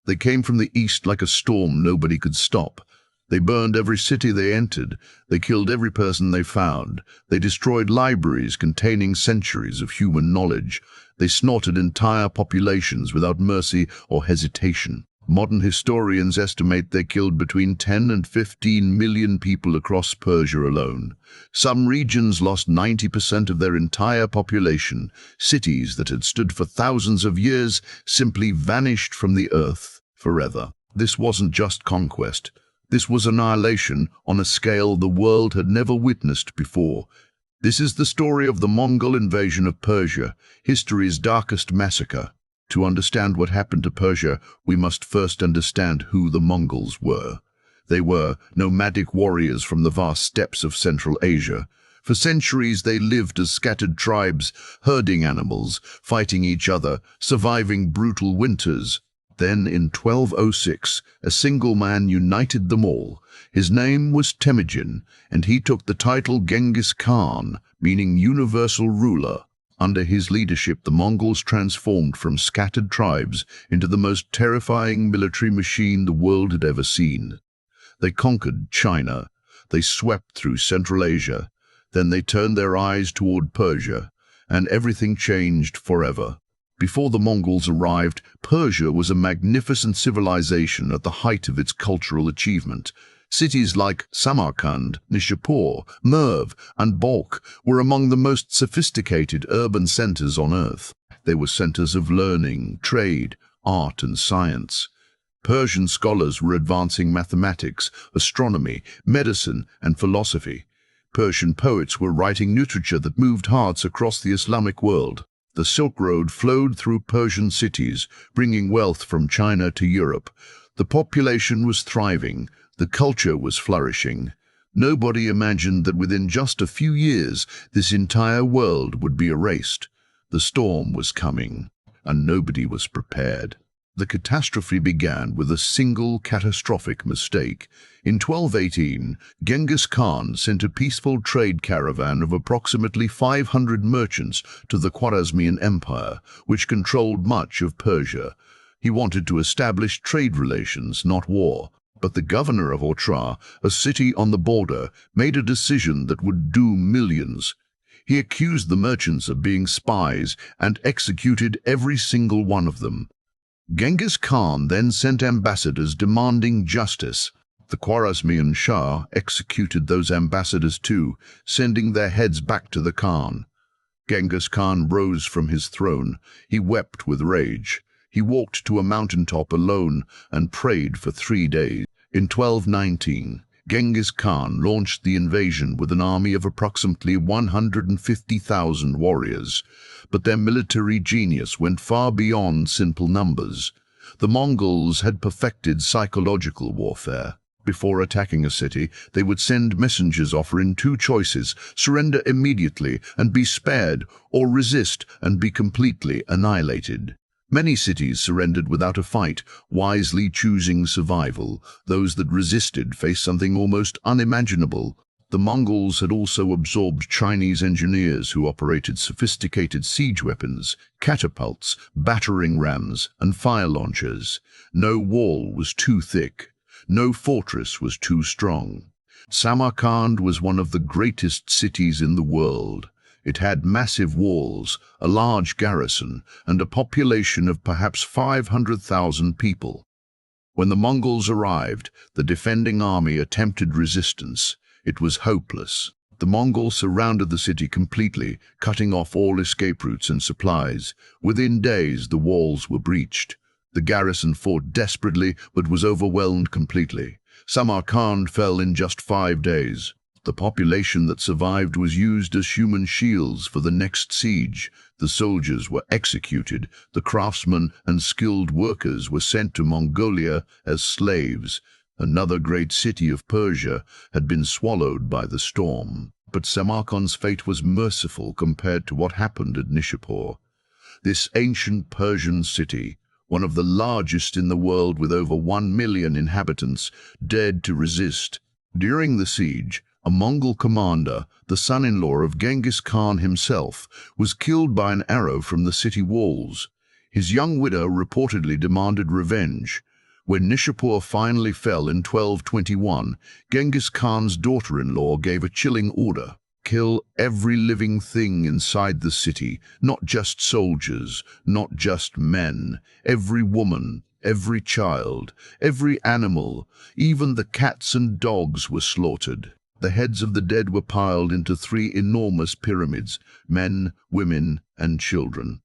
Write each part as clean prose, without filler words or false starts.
They came from the east like a storm nobody could stop. They burned every city they entered. They killed every person they found. They destroyed libraries containing centuries of human knowledge. They slaughtered entire populations without mercy or hesitation. Modern historians estimate they killed between 10 and 15 million people across Persia alone. Some regions lost 90% of their entire population. Cities that had stood for thousands of years simply vanished from the earth forever. This wasn't just conquest. This was annihilation on a scale the world had never witnessed before. This is the story of the Mongol invasion of Persia, history's darkest massacre. To understand what happened to Persia, we must first understand who the Mongols were. They were nomadic warriors from the vast steppes of Central Asia. For centuries they lived as scattered tribes, herding animals, fighting each other, surviving brutal winters. Then in 1206, a single man united them all. His name was Temujin, and he took the title Genghis Khan, meaning universal ruler. Under his leadership, the Mongols transformed from scattered tribes into the most terrifying military machine the world had ever seen. They conquered China. They swept through Central Asia. Then they turned their eyes toward Persia, and everything changed forever. Before the Mongols arrived, Persia was a magnificent civilization at the height of its cultural achievement. Cities like Samarkand, Nishapur, Merv, and Balkh were among the most sophisticated urban centers on earth. They were centers of learning, trade, art, and science. Persian scholars were advancing mathematics, astronomy, medicine, and philosophy. Persian poets were writing literature that moved hearts across the Islamic world. The Silk Road flowed through Persian cities, bringing wealth from China to Europe. The population was thriving. The culture was flourishing. Nobody imagined that within just a few years, this entire world would be erased. The storm was coming, and nobody was prepared. The catastrophe began with a single catastrophic mistake. In 1218, Genghis Khan sent a peaceful trade caravan of approximately 500 merchants to the Khwarezmian Empire, which controlled much of Persia. He wanted to establish trade relations, not war. But the governor of Otrar, a city on the border, made a decision that would doom millions. He accused the merchants of being spies and executed every single one of them. Genghis Khan then sent ambassadors demanding justice. The Khwarezmian Shah executed those ambassadors too, sending their heads back to the Khan. Genghis Khan rose from his throne. He wept with rage. He walked to a mountaintop alone and prayed for 3 days. In 1219, Genghis Khan launched the invasion with an army of approximately 150,000 warriors, but their military genius went far beyond simple numbers. The Mongols had perfected psychological warfare. Before attacking a city, they would send messengers offering 2 choices: surrender immediately and be spared, or resist and be completely annihilated. Many cities surrendered without a fight, wisely choosing survival. Those that resisted faced something almost unimaginable. The Mongols had also absorbed Chinese engineers who operated sophisticated siege weapons, catapults, battering rams, and fire launchers. No wall was too thick. No fortress was too strong. Samarkand was one of the greatest cities in the world. It had massive walls, a large garrison, and a population of perhaps 500,000 people. When the Mongols arrived, the defending army attempted resistance. It was hopeless. The Mongols surrounded the city completely, cutting off all escape routes and supplies. Within days, the walls were breached. The garrison fought desperately, but was overwhelmed completely. Samarkand fell in just 5 days. The population that survived was used as human shields for the next siege. The soldiers were executed. The craftsmen and skilled workers were sent to Mongolia as slaves. Another great city of Persia had been swallowed by the storm. But Samarkand's fate was merciful compared to what happened at Nishapur. This ancient Persian city, one of the largest in the world with over 1 million inhabitants, dared to resist. During the siege, a Mongol commander, the son-in-law of Genghis Khan himself, was killed by an arrow from the city walls. His young widow reportedly demanded revenge. When Nishapur finally fell in 1221, Genghis Khan's daughter-in-law gave a chilling order. Kill every living thing inside the city, not just soldiers, not just men, every woman, every child, every animal, even the cats and dogs were slaughtered. The heads of the dead were piled into 3 enormous pyramids, men, women, and children.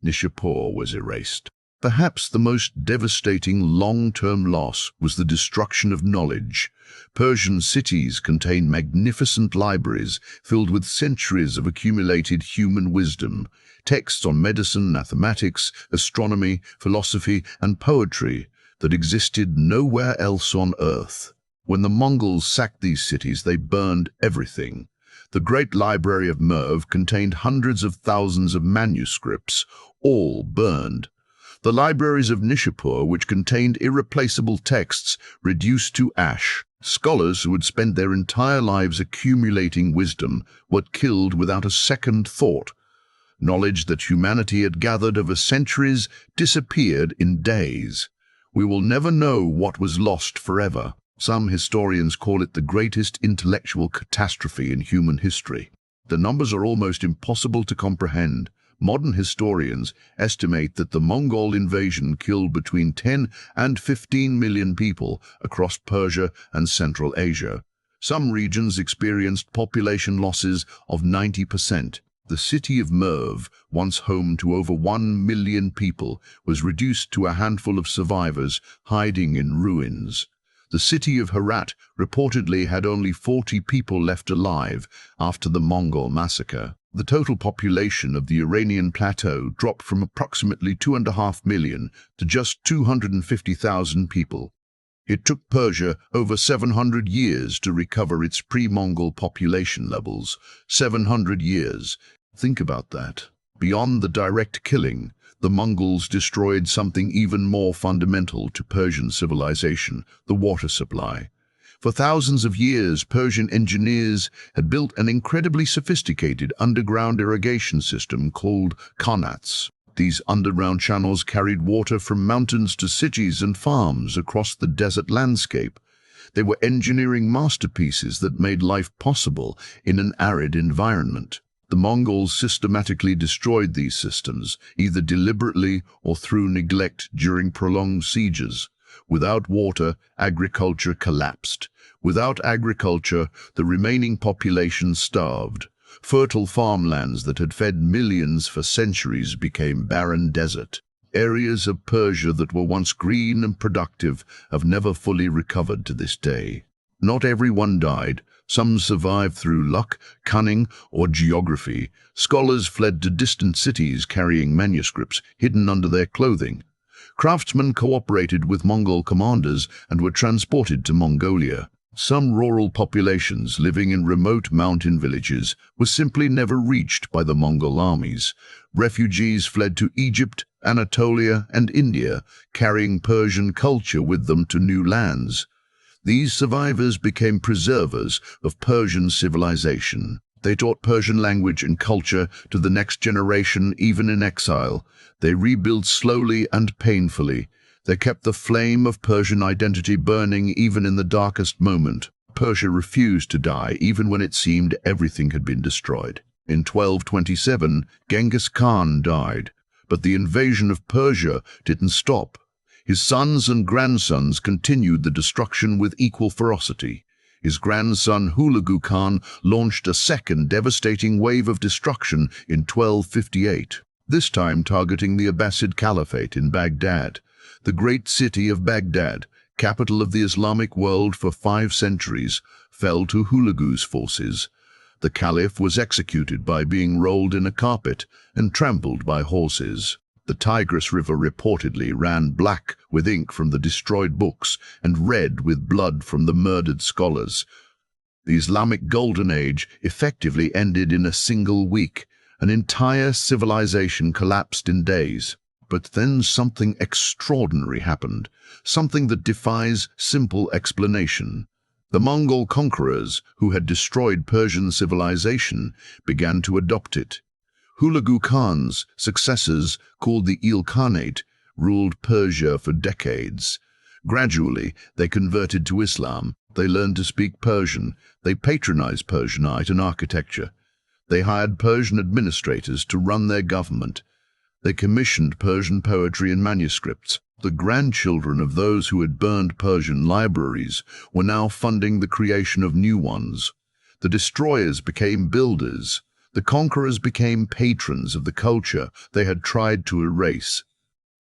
Nishapur was erased. Perhaps the most devastating long-term loss was the destruction of knowledge. Persian cities contained magnificent libraries filled with centuries of accumulated human wisdom, texts on medicine, mathematics, astronomy, philosophy, and poetry that existed nowhere else on earth. When the Mongols sacked these cities, they burned everything. The Great Library of Merv contained hundreds of thousands of manuscripts, all burned. The libraries of Nishapur, which contained irreplaceable texts, reduced to ash. Scholars who had spent their entire lives accumulating wisdom were killed without a second thought. Knowledge that humanity had gathered over centuries disappeared in days. We will never know what was lost forever. Some historians call it the greatest intellectual catastrophe in human history. The numbers are almost impossible to comprehend. Modern historians estimate that the Mongol invasion killed between 10 and 15 million people across Persia and Central Asia. Some regions experienced population losses of 90%. The city of Merv, once home to over 1 million people, was reduced to a handful of survivors hiding in ruins. The city of Herat reportedly had only 40 people left alive after the Mongol Massacre. The total population of the Iranian plateau dropped from approximately 2.5 million to just 250,000 people. It took Persia over 700 years to recover its pre-Mongol population levels. 700 years. Think about that. Beyond the direct killing, the Mongols destroyed something even more fundamental to Persian civilization, the water supply. For thousands of years, Persian engineers had built an incredibly sophisticated underground irrigation system called qanats. These underground channels carried water from mountains to cities and farms across the desert landscape. They were engineering masterpieces that made life possible in an arid environment. The Mongols systematically destroyed these systems, either deliberately or through neglect during prolonged sieges. Without water, agriculture collapsed. Without agriculture, the remaining population starved. Fertile farmlands that had fed millions for centuries became barren desert. Areas of Persia that were once green and productive have never fully recovered to this day. Not everyone died. Some survived through luck, cunning, or geography. Scholars fled to distant cities carrying manuscripts hidden under their clothing. Craftsmen cooperated with Mongol commanders and were transported to Mongolia. Some rural populations living in remote mountain villages were simply never reached by the Mongol armies. Refugees fled to Egypt, Anatolia, and India, carrying Persian culture with them to new lands. These survivors became preservers of Persian civilization. They taught Persian language and culture to the next generation, even in exile. They rebuilt slowly and painfully. They kept the flame of Persian identity burning even in the darkest moment. Persia refused to die even when it seemed everything had been destroyed. In 1227, Genghis Khan died, but the invasion of Persia didn't stop. His sons and grandsons continued the destruction with equal ferocity. His grandson Hulagu Khan launched a second devastating wave of destruction in 1258, this time targeting the Abbasid Caliphate in Baghdad. The great city of Baghdad, capital of the Islamic world for 5 centuries, fell to Hulagu's forces. The caliph was executed by being rolled in a carpet and trampled by horses. The Tigris River reportedly ran black with ink from the destroyed books and red with blood from the murdered scholars. The Islamic Golden Age effectively ended in a single week. An entire civilization collapsed in days. But then something extraordinary happened, something that defies simple explanation. The Mongol conquerors, who had destroyed Persian civilization, began to adopt it. Hulagu Khan's successors, called the Ilkhanate, ruled Persia for decades. Gradually, they converted to Islam. They learned to speak Persian. They patronized Persian art and architecture. They hired Persian administrators to run their government. They commissioned Persian poetry and manuscripts. The grandchildren of those who had burned Persian libraries were now funding the creation of new ones. The destroyers became builders. The conquerors became patrons of the culture they had tried to erase.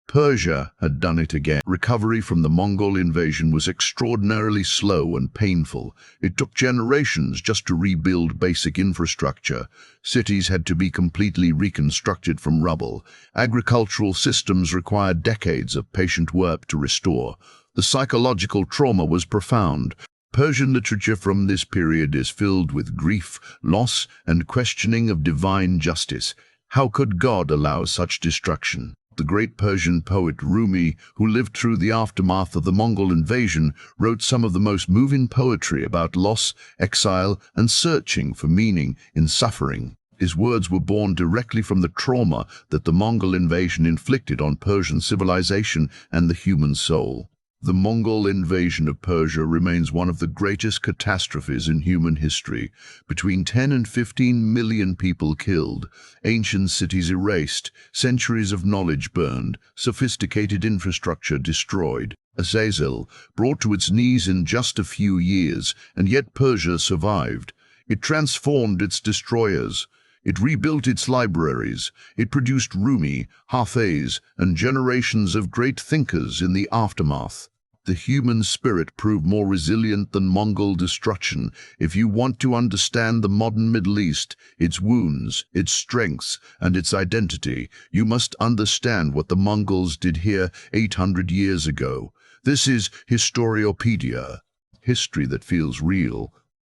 Persia had done it again. Recovery from the Mongol invasion was extraordinarily slow and painful. It took generations just to rebuild basic infrastructure. Cities had to be completely reconstructed from rubble. Agricultural systems required decades of patient work to restore. The psychological trauma was profound. Persian literature from this period is filled with grief, loss, and questioning of divine justice. How could God allow such destruction? The great Persian poet Rumi, who lived through the aftermath of the Mongol invasion, wrote some of the most moving poetry about loss, exile, and searching for meaning in suffering. His words were born directly from the trauma that the Mongol invasion inflicted on Persian civilization and the human soul. The Mongol invasion of Persia remains one of the greatest catastrophes in human history. Between 10 and 15 million people killed, ancient cities erased, centuries of knowledge burned, sophisticated infrastructure destroyed. Exile brought to its knees in just a few years, and yet Persia survived. It transformed its destroyers. It rebuilt its libraries. It produced Rumi, Hafiz, and generations of great thinkers in the aftermath. The human spirit proved more resilient than Mongol destruction. If you want to understand the modern Middle East, its wounds, its strengths, and its identity, you must understand what the Mongols did here 800 years ago. This is Historiopedia, history that feels real.